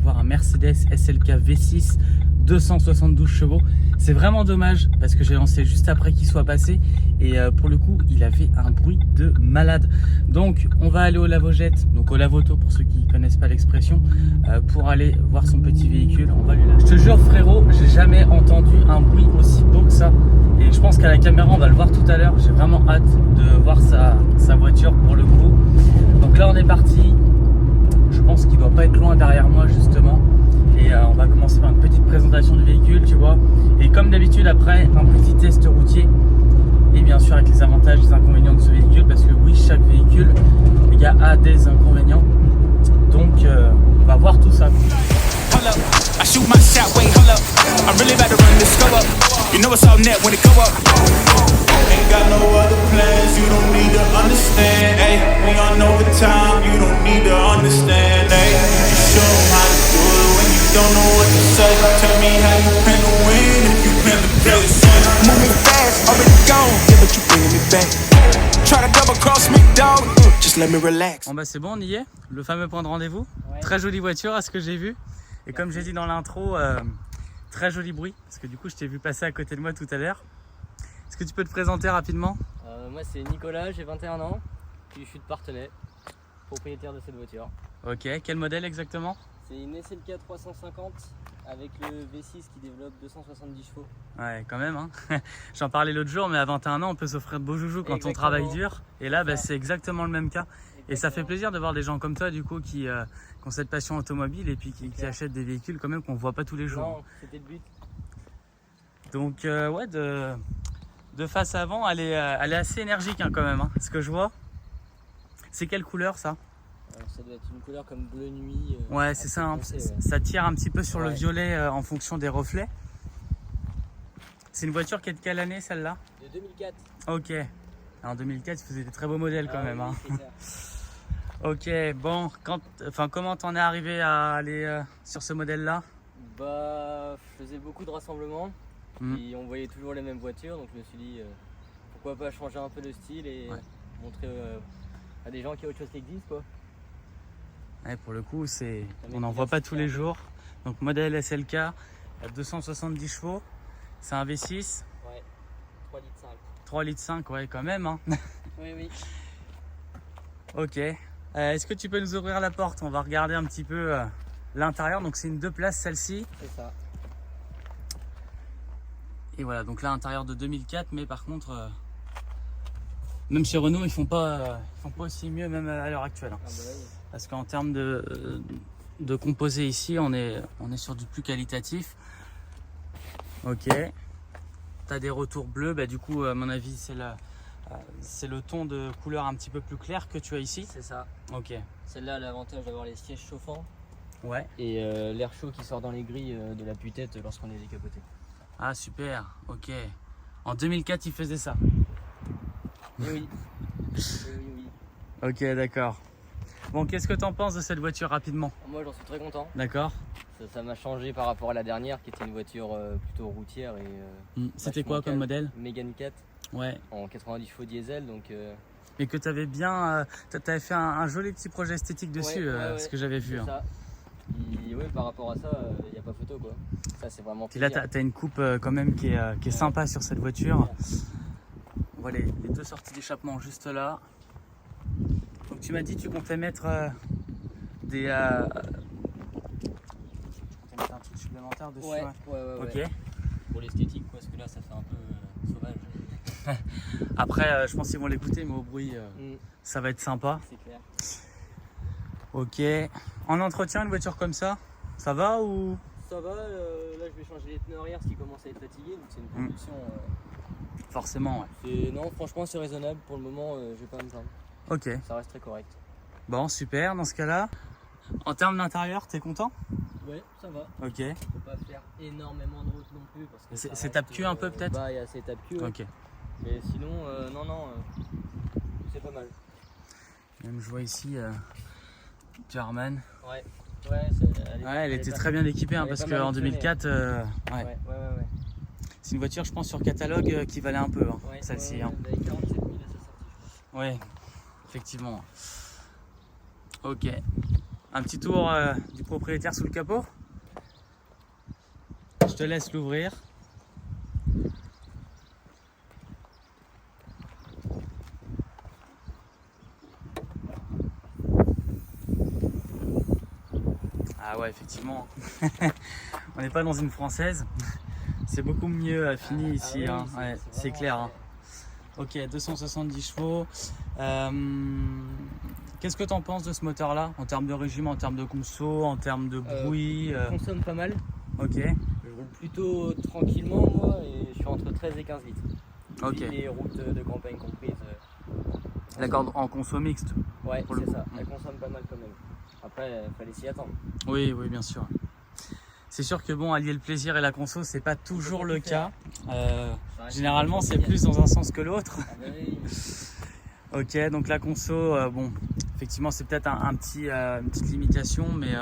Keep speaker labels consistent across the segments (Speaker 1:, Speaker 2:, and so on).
Speaker 1: voir un Mercedes SLK V6 272 chevaux. C'est vraiment dommage parce que j'ai lancé juste après qu'il soit passé et pour le coup il avait un bruit de malade. Donc on va aller au Lavogette, donc au Lavoto pour ceux qui connaissent pas l'expression, pour aller voir son petit véhicule. On va lui lâcher. Je te jure frérot, j'ai jamais entendu un bruit aussi beau que ça. Et je pense qu'à la caméra on va le voir tout à l'heure. J'ai vraiment hâte de voir sa voiture pour le coup. Donc là on est parti. Je pense qu'il doit pas être loin derrière moi justement. Et on va commencer par une petite présentation du véhicule, tu vois. Et comme d'habitude après un petit test routier. Et bien sûr avec les avantages et les inconvénients de ce véhicule. Parce que oui, chaque véhicule, les gars, a des inconvénients. Donc on va voir tout ça.
Speaker 2: I shoot my shot, wait, hold up. I'm really about to run this go up. You know it's all net when it go up. Ain't got no other plans, you don't need to understand, ayy. We on overtime, you don't need to understand, ayy. You show 'em how to do it when you don't know what to say. Tell me how you plan to win if you plan to play. Moving fast, already gone, yeah, but you bringing me back. Try to double cross me, dog, just let me relax.
Speaker 1: Bon bah c'est bon, on y est, le fameux point de rendez-vous. Ouais. Très jolie voiture à ce que j'ai vu. Et comme j'ai dit dans l'intro, très joli bruit, parce que du coup je t'ai vu passer à côté de moi tout à l'heure. Est-ce que tu peux te présenter rapidement?
Speaker 3: Moi c'est Nicolas, j'ai 21 ans, puis je suis de Parthenay, propriétaire de cette voiture.
Speaker 1: Ok, quel modèle exactement?
Speaker 3: C'est une SLK 350 avec le V6 qui développe 270 chevaux.
Speaker 1: Ouais, quand même, hein. J'en parlais l'autre jour, mais à 21 ans on peut s'offrir de beaux joujoux quand on travaille dur. Et là bah, c'est exactement le même cas. Et ça fait plaisir de voir des gens comme toi du coup qui ont cette passion automobile et puis qui achètent des véhicules quand même qu'on voit pas tous les jours.
Speaker 3: Non, c'était le but.
Speaker 1: Donc ouais, de face avant, elle est assez énergique hein, quand même, hein, ce que je vois. C'est quelle couleur ça?
Speaker 3: Ça doit être une couleur comme bleu nuit.
Speaker 1: Ouais, c'est ça, hein,
Speaker 3: foncé, ouais.
Speaker 1: Ça tire un petit peu sur le
Speaker 3: Ouais.
Speaker 1: violet en fonction des reflets. C'est une voiture qui est de quelle année celle-là?
Speaker 3: De 2004.
Speaker 1: Ok. En 2004, il faisait des très beaux modèles quand même.
Speaker 3: Oui,
Speaker 1: Hein. Ok, bon, comment t'en es arrivé à aller sur ce modèle-là?
Speaker 3: Bah, je faisais beaucoup de rassemblements, et on voyait toujours les mêmes voitures, donc je me suis dit pourquoi pas changer un peu le style et montrer à des gens qu'il y a autre chose qui existe quoi.
Speaker 1: Ouais, pour le coup, on n'en voit pas tous les jours. Donc modèle SLK à 270 chevaux, c'est un V6.
Speaker 3: Ouais, 3 litres 5.
Speaker 1: 3 litres 5, ouais quand même. Hein.
Speaker 3: Oui, oui.
Speaker 1: Ok. Est-ce que tu peux nous ouvrir la porte? On va regarder un petit peu l'intérieur. Donc c'est une 2 places celle-ci.
Speaker 3: C'est ça.
Speaker 1: Et voilà, donc là intérieur de 2004, mais par contre, même chez Renault, ils font pas aussi mieux même à l'heure actuelle. Hein.
Speaker 3: Ah bah oui.
Speaker 1: Parce qu'en termes de composés ici, on est sur du plus qualitatif. Ok. Tu as des retours bleus, bah, du coup à mon avis c'est le ton de couleur un petit peu plus clair que tu as ici.
Speaker 3: C'est ça.
Speaker 1: Ok.
Speaker 3: Celle-là a l'avantage d'avoir les sièges chauffants.
Speaker 1: Ouais.
Speaker 3: Et l'air chaud qui sort dans les grilles de la tête lorsqu'on est décapoté.
Speaker 1: Ah super, ok. En 2004 il faisait ça.
Speaker 3: Et oui. Oui.
Speaker 1: Ok, d'accord. Bon, qu'est-ce que tu en penses de cette voiture rapidement?
Speaker 3: Moi j'en suis très content.
Speaker 1: D'accord.
Speaker 3: Ça m'a changé par rapport à la dernière qui était une voiture plutôt routière.
Speaker 1: C'était quoi comme modèle?
Speaker 3: Mégane 4
Speaker 1: ouais.
Speaker 3: En 90 chevaux diesel. Donc,
Speaker 1: mais que tu avais bien. Tu avais fait un joli petit projet esthétique dessus, ce que j'avais vu. Hein.
Speaker 3: Ça. Et ouais, par rapport à ça, il n'y a pas photo quoi. Ça c'est vraiment
Speaker 1: plaisir. Et là, tu as une coupe quand même qui est sympa sur cette voiture. On voit les 2 sorties d'échappement juste là. Donc tu m'as dit tu comptais mettre des un truc supplémentaire dessus.
Speaker 3: Ouais.
Speaker 1: Ok.
Speaker 3: Pour l'esthétique quoi, parce que là ça fait un peu sauvage.
Speaker 1: Après je pense qu'ils vont l'écouter, mais au bruit ça va être sympa.
Speaker 3: C'est clair.
Speaker 1: Ok. En entretien, une voiture comme ça va ou?
Speaker 3: Ça va, là je vais changer les pneus arrière, ce qui commence à être fatigué, donc c'est une propulsion.
Speaker 1: Forcément, ouais.
Speaker 3: Non, franchement c'est raisonnable, pour le moment je vais pas me plaindre.
Speaker 1: Ok.
Speaker 3: Ça reste très correct.
Speaker 1: Bon, super, dans ce cas-là. En termes d'intérieur, t'es content?
Speaker 3: Ouais, ça va.
Speaker 1: Ok.
Speaker 3: Faut pas faire énormément de route non plus.
Speaker 1: C'est tape-cul un peu peut-être?
Speaker 3: Bah, il y a assez tape-cul. Ouais.
Speaker 1: Ok.
Speaker 3: Mais sinon, non, c'est pas mal.
Speaker 1: Même je vois ici German.
Speaker 3: Ouais,
Speaker 1: elle était très bien équipée hein, parce qu'en 2004,
Speaker 3: ouais.
Speaker 1: c'est une voiture, je pense, sur catalogue qui valait un peu, hein, celle-ci.
Speaker 3: Ouais,
Speaker 1: hein.
Speaker 3: elle avait 47 000 à sa sortie.
Speaker 1: Ouais, effectivement. Ok. Un petit tour du propriétaire sous le capot. Je te laisse l'ouvrir. Ah ouais, effectivement, on n'est pas dans une française. C'est beaucoup mieux fini ici,
Speaker 3: oui,
Speaker 1: hein. Ouais, c'est clair. Hein. Ok, 270 chevaux. Qu'est-ce que tu en penses de ce moteur-là, en termes de régime, en termes de conso, en termes de bruit
Speaker 3: Il consomme pas mal.
Speaker 1: Ok.
Speaker 3: Je roule plutôt tranquillement, moi, et je suis entre 13 et 15 litres.
Speaker 1: Ok.
Speaker 3: Les routes de campagne comprises.
Speaker 1: D'accord, en conso mixte.
Speaker 3: Ouais,
Speaker 1: pour le
Speaker 3: c'est
Speaker 1: coup.
Speaker 3: ça. Elle consomme pas mal quand même. Après, fallait s'y attendre.
Speaker 1: Oui, oui, bien sûr. C'est sûr que bon, allier le plaisir et la conso, c'est pas toujours le cas. Généralement, c'est plus dans un sens que l'autre.
Speaker 3: Ah bah oui.
Speaker 1: Ok, donc la conso, bon, effectivement, c'est peut-être une petite limitation, mais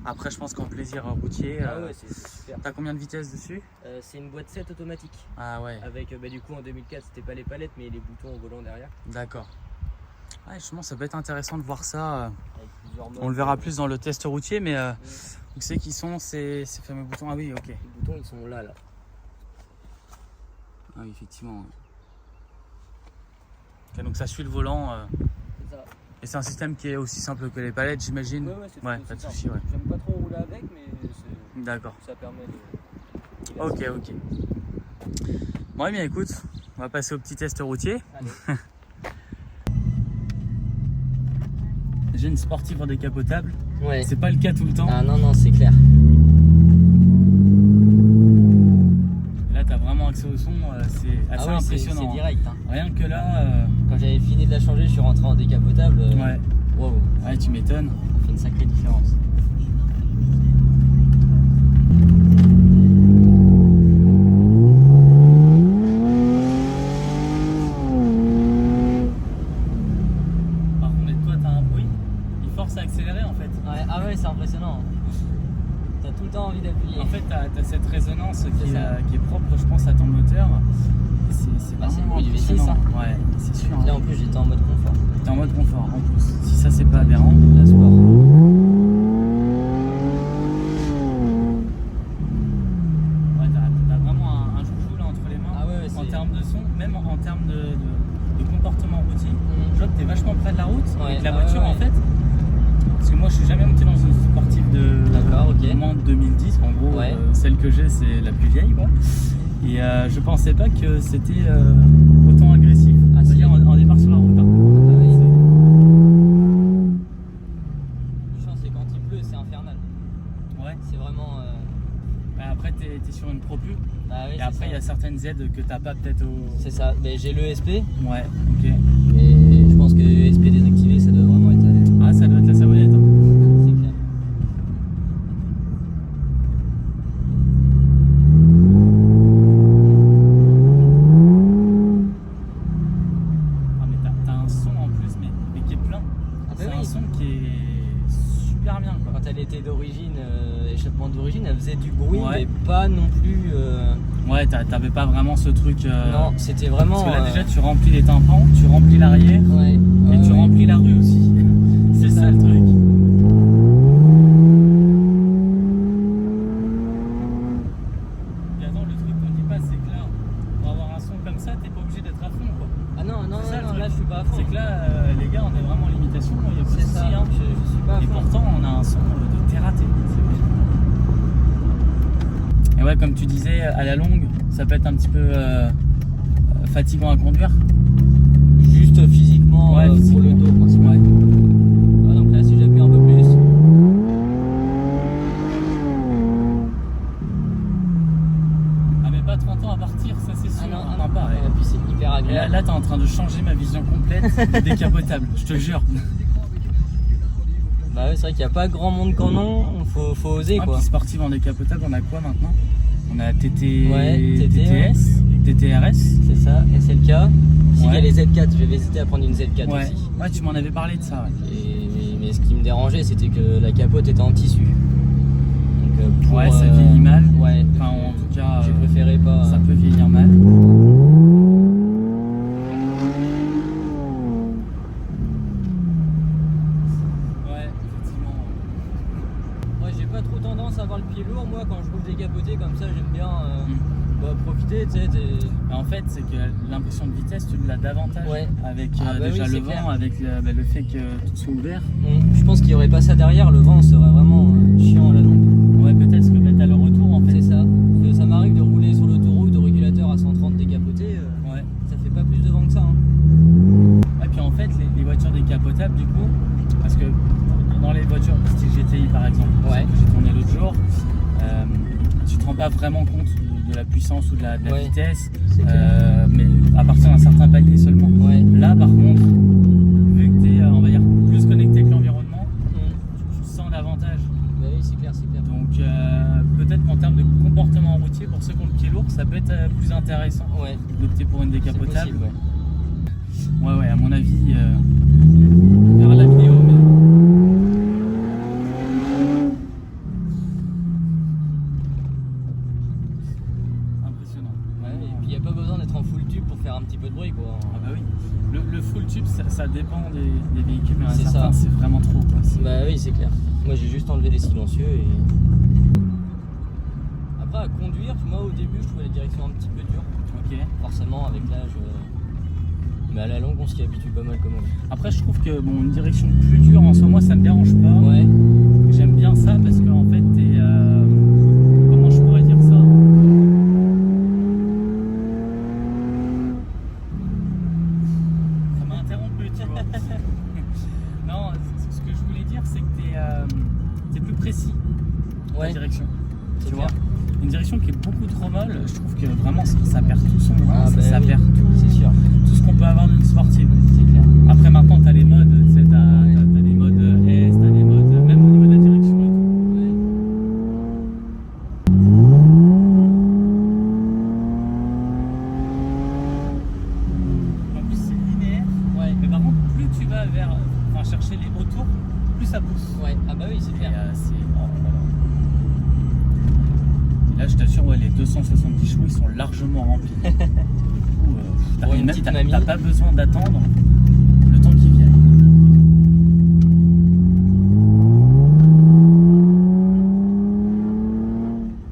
Speaker 1: après, je pense qu'en plaisir routier,
Speaker 3: Ah ouais, c'est super.
Speaker 1: t'as combien de vitesses dessus?
Speaker 3: C'est une boîte 7 automatique.
Speaker 1: Ah ouais,
Speaker 3: Avec, du coup, en 2004, c'était pas les palettes, mais les boutons au volant derrière.
Speaker 1: d'accord. Ouais, justement, ça peut être intéressant de voir ça.
Speaker 3: Avec plusieurs modes.
Speaker 1: On le verra plus dans le test routier, mais vous savez qui sont ces fameux boutons? Ah oui, ok.
Speaker 3: Les boutons, ils sont là.
Speaker 1: Ah oui, effectivement. Ok, donc ça suit le volant.
Speaker 3: C'est ça.
Speaker 1: Et c'est un système qui est aussi simple que les palettes, j'imagine?
Speaker 3: Ouais, c'est
Speaker 1: Ouais,
Speaker 3: tout
Speaker 1: pas de
Speaker 3: simple.
Speaker 1: souci, ouais.
Speaker 3: J'aime pas trop rouler avec, mais
Speaker 1: D'accord.
Speaker 3: ça permet de.
Speaker 1: Ok, ok. Bon, eh bien écoute, on va passer au petit test routier.
Speaker 3: Allez.
Speaker 1: J'ai une sportive en décapotable.
Speaker 3: Ouais.
Speaker 1: C'est pas le cas tout le temps.
Speaker 3: Ah non, non, c'est clair.
Speaker 1: Et là, t'as vraiment accès au son, c'est assez impressionnant.
Speaker 3: C'est direct. Hein.
Speaker 1: Rien que là,
Speaker 3: Quand j'avais fini de la changer, je suis rentré en décapotable.
Speaker 1: ouais.
Speaker 3: Wow,
Speaker 1: Ouais, tu m'étonnes.
Speaker 3: ça fait une sacrée différence.
Speaker 1: Par contre, toi, t'as un bruit, il force à accélérer en fait.
Speaker 3: Ouais, ah ouais, c'est impressionnant. T'as tout le temps envie d'appuyer.
Speaker 1: En fait, t'as cette résonance qui
Speaker 3: ça.
Speaker 1: est propre, je pense, à ton moteur. Et c'est
Speaker 3: Ah, c'est le
Speaker 1: vraiment
Speaker 3: bruit du V6,
Speaker 1: impressionnant.
Speaker 3: hein.
Speaker 1: Ouais, c'est sûr.
Speaker 3: Là en plus, j'étais en mode confort.
Speaker 1: T'es en mode confort en plus. Si ça, c'est pas aberrant.
Speaker 3: La sport.
Speaker 1: Ouais, t'as vraiment un joujou là entre les mains.
Speaker 3: Ah ouais,
Speaker 1: En
Speaker 3: c'est.
Speaker 1: termes de son, même en termes de comportement routier.
Speaker 3: Mhm.
Speaker 1: Je vois que t'es vachement près de la route
Speaker 3: Ouais,
Speaker 1: avec la
Speaker 3: ah
Speaker 1: voiture
Speaker 3: ouais,
Speaker 1: en
Speaker 3: ouais.
Speaker 1: fait. Parce que moi je suis jamais monté dans une sportive de
Speaker 3: D'accord, ok.
Speaker 1: moins de 2010. En gros,
Speaker 3: Ouais.
Speaker 1: celle que j'ai c'est la plus vieille quoi. Et je pensais pas que c'était autant agressif.
Speaker 3: Ah, si.
Speaker 1: C'est-à-dire en départ sur la route. Hein.
Speaker 3: Ah oui.
Speaker 1: C'est-
Speaker 3: Le chant, c'est quand il pleut, c'est infernal.
Speaker 1: Ouais.
Speaker 3: C'est vraiment.
Speaker 1: Bah, après t'es sur une Pro Plus.
Speaker 3: Bah oui,
Speaker 1: Et
Speaker 3: c'est
Speaker 1: après il y
Speaker 3: ça.
Speaker 1: a certaines aides que t'as pas peut-être au.
Speaker 3: C'est ça. Mais j'ai le SP,
Speaker 1: Ouais, ok.
Speaker 3: mais je pense que SP désactivé, ça doit vraiment être.
Speaker 1: Ah ça doit être la savonnette. Hein.
Speaker 3: C'est clair.
Speaker 1: Ah mais t'as un son en plus mais qui est plein.
Speaker 3: Ah bah
Speaker 1: C'est
Speaker 3: oui.
Speaker 1: un son qui est super bien quoi.
Speaker 3: Quand elle était d'origine, échappement d'origine, elle faisait du bruit,
Speaker 1: Ouais.
Speaker 3: mais pas non plus.
Speaker 1: Ouais, t'avais pas vraiment ce truc.
Speaker 3: Non, c'était vraiment.
Speaker 1: Parce que là déjà tu remplis les tympans, tu remplis l'arrière
Speaker 3: Ouais.
Speaker 1: et
Speaker 3: Ouais,
Speaker 1: tu
Speaker 3: ouais.
Speaker 1: remplis la rue aussi. C'est ça le truc. Et attends, le truc qu'on dit pas, c'est que là, pour avoir un son comme ça, t'es pas obligé d'être à fond quoi.
Speaker 3: Ah non, non,
Speaker 1: C'est ça, le
Speaker 3: non,
Speaker 1: truc.
Speaker 3: là je suis pas à fond.
Speaker 1: C'est que là, les gars, on est vraiment en limitation, il y a pas de
Speaker 3: C'est
Speaker 1: souci.
Speaker 3: ça,
Speaker 1: Hein.
Speaker 3: je suis pas à
Speaker 1: Et
Speaker 3: fond.
Speaker 1: pourtant, on a un son de terraté. Et ouais, comme tu disais, à la longue, ça peut être un petit peu fatigant à conduire.
Speaker 3: Juste physiquement,
Speaker 1: Ouais,
Speaker 3: pour
Speaker 1: physiquement.
Speaker 3: le dos principalement. Ah, donc là, si j'appuie un peu plus.
Speaker 1: Ah, mais pas 30 ans à partir, ça c'est sûr.
Speaker 3: Ah
Speaker 1: hein,
Speaker 3: non,
Speaker 1: pareil.
Speaker 3: Et puis c'est hyper
Speaker 1: Et là,
Speaker 3: agréable.
Speaker 1: là t'es en train de changer ma vision complète des décapotables, je te jure.
Speaker 3: Bah ouais, c'est vrai qu'il n'y a pas grand monde qu'en ont, faut oser
Speaker 1: Ah,
Speaker 3: quoi.
Speaker 1: puis sportive en décapotable, on a quoi maintenant? On a TT...
Speaker 3: Ouais, TT,
Speaker 1: TTS, TTRS.
Speaker 3: C'est ça, SLK. Si, il y
Speaker 1: Ouais.
Speaker 3: a les Z4, j'avais hésité à prendre une Z4
Speaker 1: Ouais.
Speaker 3: aussi.
Speaker 1: Ouais, tu m'en avais parlé de ça. Ouais.
Speaker 3: Mais ce qui me dérangeait, c'était que la capote était en tissu. Donc,
Speaker 1: Ouais, ça vieillit mal.
Speaker 3: Ouais,
Speaker 1: Enfin, en tout cas,
Speaker 3: j'ai préféré pas.
Speaker 1: ça peut vieillir mal. Ouais, effectivement.
Speaker 3: côté comme ça, j'aime bien profiter, tu sais.
Speaker 1: En fait, c'est que l'impression de vitesse, tu l'as davantage avec déjà
Speaker 3: oui,
Speaker 1: le vent,
Speaker 3: clair.
Speaker 1: avec le fait que tout soit ouvert.
Speaker 3: Je pense qu'il n'y aurait pas ça derrière, le vent serait vraiment chiant à la longue.
Speaker 1: Ouais, peut-être que t'as le retour en fait.
Speaker 3: C'est ça. Ça m'arrive de rouler sur l'autoroute au régulateur à 130 décapoté, ça fait pas plus de vent que ça.
Speaker 1: Et puis en fait, les voitures décapotables, du coup, parce que dans les voitures style GTI par exemple, que j'ai tourné l'autre jour, tu te rends pas vraiment compte de la puissance ou de la vitesse, mais à partir d'un certain palier seulement. Là par contre, vu que tu es on va dire plus connecté avec l'environnement, tu sens l'avantage.
Speaker 3: Bah oui, c'est clair, c'est clair.
Speaker 1: Donc peut-être qu'en termes de comportement routier, pour ceux qui ont le pied lourd, ça peut être plus intéressant d'opter pour une décapotable. Ouais, à mon avis, on verra la vidéo, mais... Impressionnant.
Speaker 3: Et puis il n'y a pas besoin d'être en full tube pour faire un petit peu de bruit, quoi.
Speaker 1: Ah bah oui. Le full tube, ça dépend des véhicules, mais
Speaker 3: C'est
Speaker 1: certains, c'est vraiment trop, quoi.
Speaker 3: Bah oui, c'est clair. Moi, j'ai juste enlevé les silencieux et... Après, à conduire, moi, au début, je trouvais la direction un petit peu dure. Forcément, avec l'âge... Mais à la longue, on s'y habitue pas mal quand même.
Speaker 1: Après, je trouve que une direction plus dure, en soi, moi, ça me dérange pas. J'aime bien ça parce qu'en fait, t'es... comment je pourrais dire ça? Ça m'a interrompu, tu vois. Non, ce que je voulais dire, c'est que t'es plus précis dans la direction. Tu vois? Une direction qui est beaucoup trop molle, je trouve que vraiment ça perd tout son brin, ça perd tout,
Speaker 3: c'est sûr.
Speaker 1: Tout ce qu'on peut avoir d'une sportive, c'est clair. Après maintenant t'as les modes, tu sais, t'as des modes S, t'as des modes même au niveau de la direction et tout. En plus c'est linéaire, mais par contre plus tu vas chercher les autour, plus ça pousse.
Speaker 3: Ah bah oui, c'est clair.
Speaker 1: Là, je t'assure, les 270 chevaux, ils sont largement remplis. Du coup, t'as pas besoin d'attendre le temps qu'ils viennent.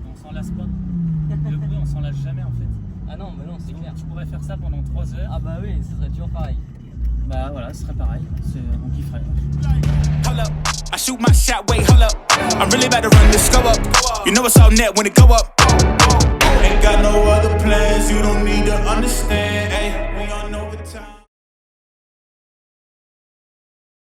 Speaker 1: On s'en lasse pas. Le bruit, on s'en lasse jamais en fait.
Speaker 3: Ah non, mais non, c'est clair.
Speaker 1: Tu pourrais faire ça pendant 3 heures.
Speaker 3: Ah bah oui, ce serait toujours pareil.
Speaker 1: Bah voilà, ce serait pareil. On kifferait.
Speaker 2: Hold up, I shoot my shot, wait, hold up. I'm really about to run this go up. You know it's all net when it go up. Ain't got no other plans, you don't need to understand. Ay, we on no